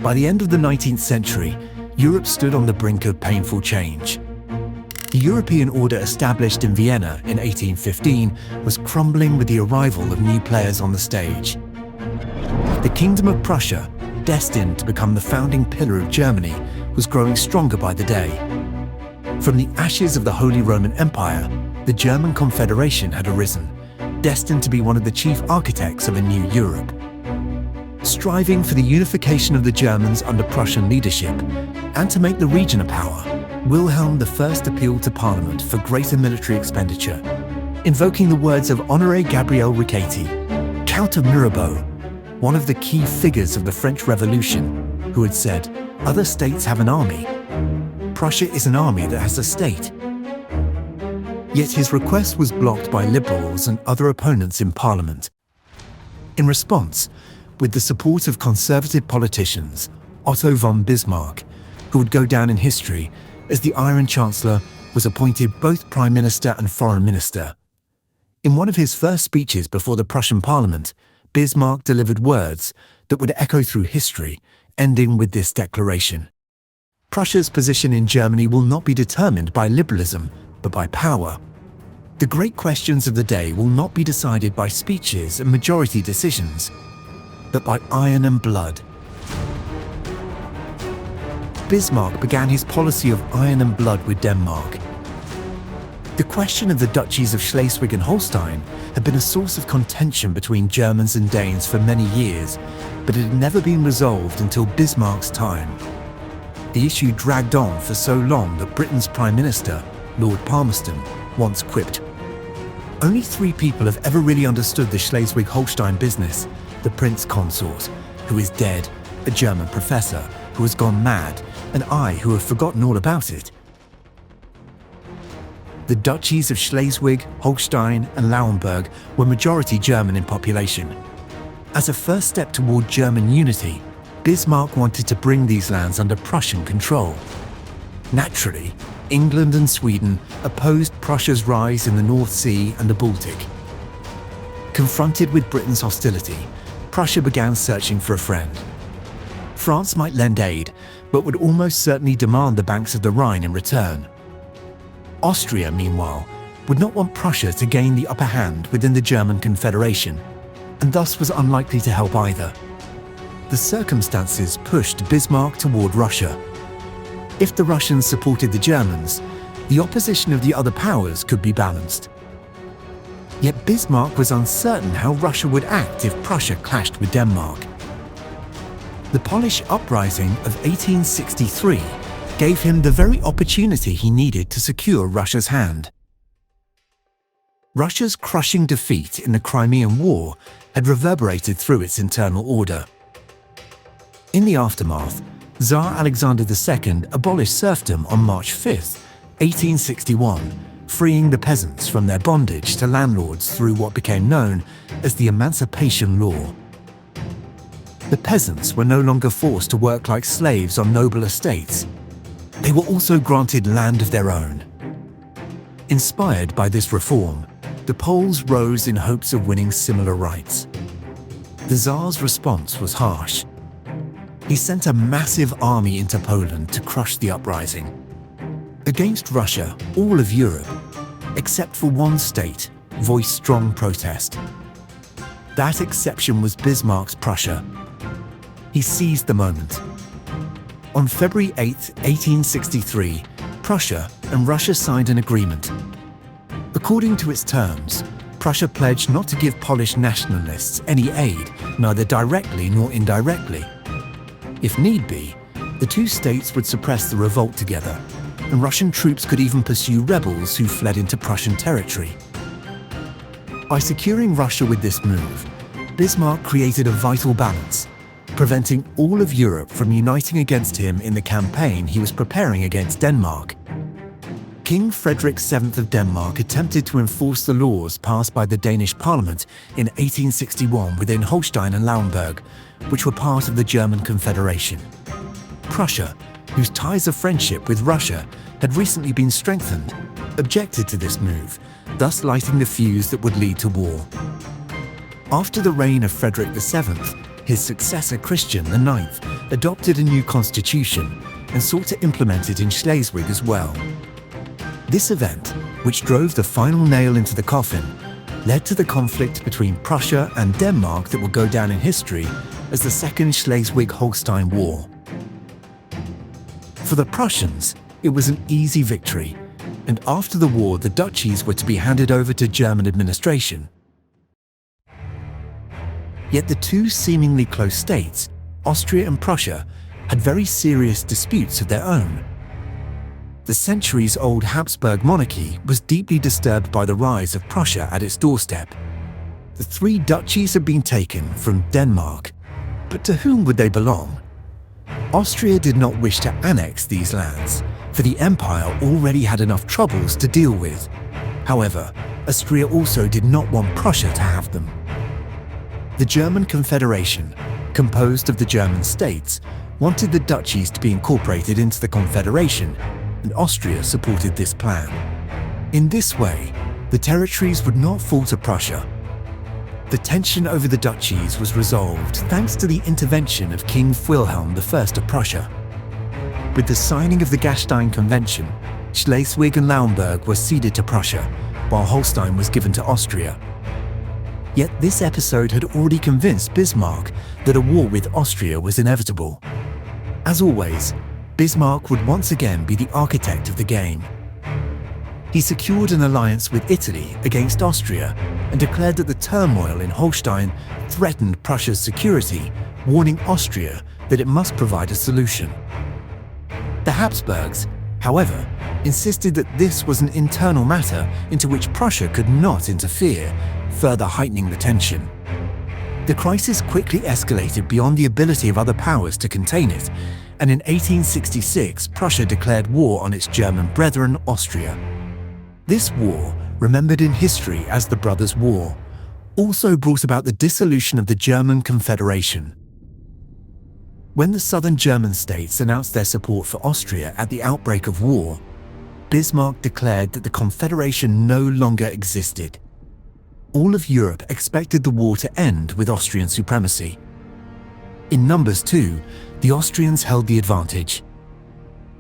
By the end of the 19th century, Europe stood on the brink of painful change. The European order established in Vienna in 1815 was crumbling with the arrival of new players on the stage. The Kingdom of Prussia, destined to become the founding pillar of Germany, was growing stronger by the day. From the ashes of the Holy Roman Empire, the German Confederation had arisen, destined to be one of the chief architects of a new Europe. Striving for the unification of the Germans under Prussian leadership, and to make the region a power, Wilhelm I appealed to Parliament for greater military expenditure, invoking the words of Honoré Gabriel Riquetti, Count of Mirabeau, one of the key figures of the French Revolution, who had said, "Other states have an army. Prussia is an army that has a state." Yet his request was blocked by liberals and other opponents in Parliament. In response, with the support of conservative politicians, Otto von Bismarck, who would go down in history as the Iron Chancellor, was appointed both Prime Minister and Foreign Minister. In one of his first speeches before the Prussian Parliament, Bismarck delivered words that would echo through history, ending with this declaration: "Prussia's position in Germany will not be determined by liberalism, but by power. The great questions of the day will not be decided by speeches and majority decisions, but by iron and blood." Bismarck began his policy of iron and blood with Denmark. The question of the duchies of Schleswig and Holstein had been a source of contention between Germans and Danes for many years, but it had never been resolved until Bismarck's time. The issue dragged on for so long that Britain's Prime Minister, Lord Palmerston, once quipped, "Only 3 people have ever really understood the Schleswig-Holstein business: the Prince Consort, who is dead, a German professor who has gone mad, and I, who have forgotten all about it." The duchies of Schleswig, Holstein, and Lauenburg were majority German in population. As a first step toward German unity, Bismarck wanted to bring these lands under Prussian control. Naturally, England and Sweden opposed Prussia's rise in the North Sea and the Baltic. Confronted with Britain's hostility, Prussia began searching for a friend. France might lend aid, but would almost certainly demand the banks of the Rhine in return. Austria, meanwhile, would not want Prussia to gain the upper hand within the German Confederation, and thus was unlikely to help either. The circumstances pushed Bismarck toward Russia. If the Russians supported the Germans, the opposition of the other powers could be balanced. Yet Bismarck was uncertain how Russia would act if Prussia clashed with Denmark. The Polish uprising of 1863 gave him the very opportunity he needed to secure Russia's hand. Russia's crushing defeat in the Crimean War had reverberated through its internal order. In the aftermath, Tsar Alexander II abolished serfdom on March 5, 1861, freeing the peasants from their bondage to landlords through what became known as the Emancipation Law. The peasants were no longer forced to work like slaves on noble estates. They were also granted land of their own. Inspired by this reform, the Poles rose in hopes of winning similar rights. The Tsar's response was harsh. He sent a massive army into Poland to crush the uprising. Against Russia, all of Europe, except for one state, voiced strong protest. That exception was Bismarck's Prussia. He seized the moment. On February 8, 1863, Prussia and Russia signed an agreement. According to its terms, Prussia pledged not to give Polish nationalists any aid, neither directly nor indirectly. If need be, the two states would suppress the revolt together, and Russian troops could even pursue rebels who fled into Prussian territory. By securing Russia with this move, Bismarck created a vital balance, preventing all of Europe from uniting against him in the campaign he was preparing against Denmark. King Frederick VII of Denmark attempted to enforce the laws passed by the Danish Parliament in 1861 within Holstein and Lauenburg, which were part of the German Confederation. Prussia, whose ties of friendship with Russia had recently been strengthened, objected to this move, thus lighting the fuse that would lead to war. After the reign of Frederick VII, his successor Christian IX adopted a new constitution and sought to implement it in Schleswig as well. This event, which drove the final nail into the coffin, led to the conflict between Prussia and Denmark that will go down in history as the Second Schleswig-Holstein War. For the Prussians, it was an easy victory, and after the war the duchies were to be handed over to German administration. Yet the two seemingly close states, Austria and Prussia, had very serious disputes of their own. The centuries-old Habsburg monarchy was deeply disturbed by the rise of Prussia at its doorstep. The three duchies had been taken from Denmark, but to whom would they belong? Austria did not wish to annex these lands, for the empire already had enough troubles to deal with. However, Austria also did not want Prussia to have them. The German Confederation, composed of the German states, wanted the duchies to be incorporated into the Confederation, and Austria supported this plan. In this way, the territories would not fall to Prussia. The tension over the duchies was resolved thanks to the intervention of King Wilhelm I of Prussia. With the signing of the Gastein Convention, Schleswig and Lauenburg were ceded to Prussia, while Holstein was given to Austria. Yet this episode had already convinced Bismarck that a war with Austria was inevitable. As always, Bismarck would once again be the architect of the game. He secured an alliance with Italy against Austria and declared that the turmoil in Holstein threatened Prussia's security, warning Austria that it must provide a solution. The Habsburgs, however, insisted that this was an internal matter into which Prussia could not interfere, further heightening the tension. The crisis quickly escalated beyond the ability of other powers to contain it, and in 1866 Prussia declared war on its German brethren Austria. This war, remembered in history as the Brothers' War, also brought about the dissolution of the German Confederation. When the southern German states announced their support for Austria at the outbreak of war, Bismarck declared that the Confederation no longer existed. All of Europe expected the war to end with Austrian supremacy. In numbers too, the Austrians held the advantage.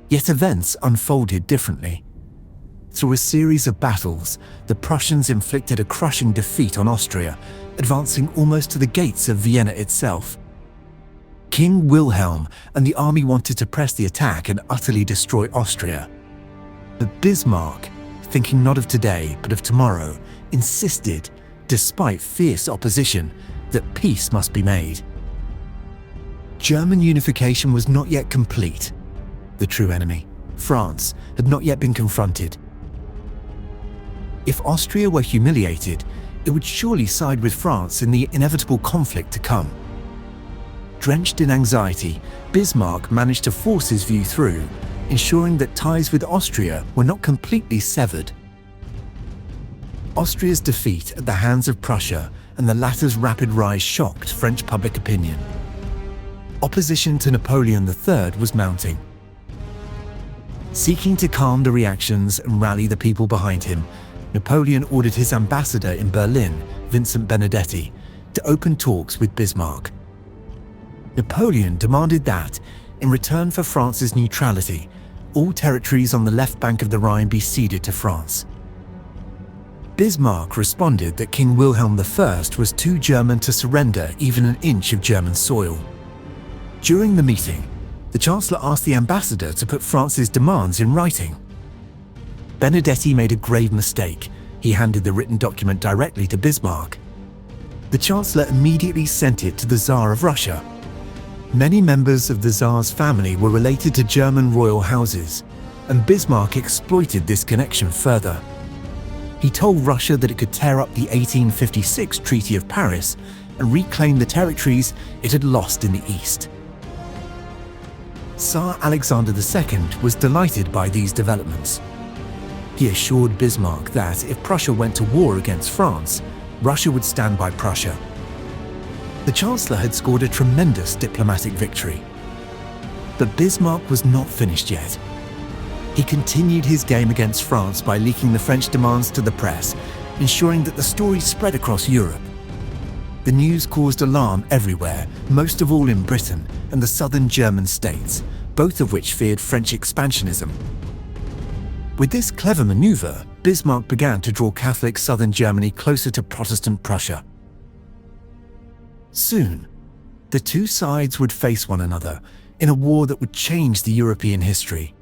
Yet events unfolded differently. Through a series of battles, the Prussians inflicted a crushing defeat on Austria, advancing almost to the gates of Vienna itself. King Wilhelm and the army wanted to press the attack and utterly destroy Austria. But Bismarck, thinking not of today but of tomorrow, insisted, despite fierce opposition, that peace must be made. German unification was not yet complete. The true enemy, France, had not yet been confronted. If Austria were humiliated, it would surely side with France in the inevitable conflict to come. Drenched in anxiety, Bismarck managed to force his view through, ensuring that ties with Austria were not completely severed. Austria's defeat at the hands of Prussia and the latter's rapid rise shocked French public opinion. Opposition to Napoleon III was mounting. Seeking to calm the reactions and rally the people behind him, Napoleon ordered his ambassador in Berlin, Vincent Benedetti, to open talks with Bismarck. Napoleon demanded that, in return for France's neutrality, all territories on the left bank of the Rhine be ceded to France. Bismarck responded that King Wilhelm I was too German to surrender even an inch of German soil. During the meeting, the Chancellor asked the ambassador to put France's demands in writing. Benedetti made a grave mistake. He handed the written document directly to Bismarck. The Chancellor immediately sent it to the Tsar of Russia. Many members of the Tsar's family were related to German royal houses, and Bismarck exploited this connection further. He told Russia that it could tear up the 1856 Treaty of Paris and reclaim the territories it had lost in the East. Tsar Alexander II was delighted by these developments. He assured Bismarck that if Prussia went to war against France, Russia would stand by Prussia. The Chancellor had scored a tremendous diplomatic victory. But Bismarck was not finished yet. He continued his game against France by leaking the French demands to the press, ensuring that the story spread across Europe. The news caused alarm everywhere, most of all in Britain and the southern German states, both of which feared French expansionism. With this clever maneuver, Bismarck began to draw Catholic southern Germany closer to Protestant Prussia. Soon, the two sides would face one another in a war that would change the European history.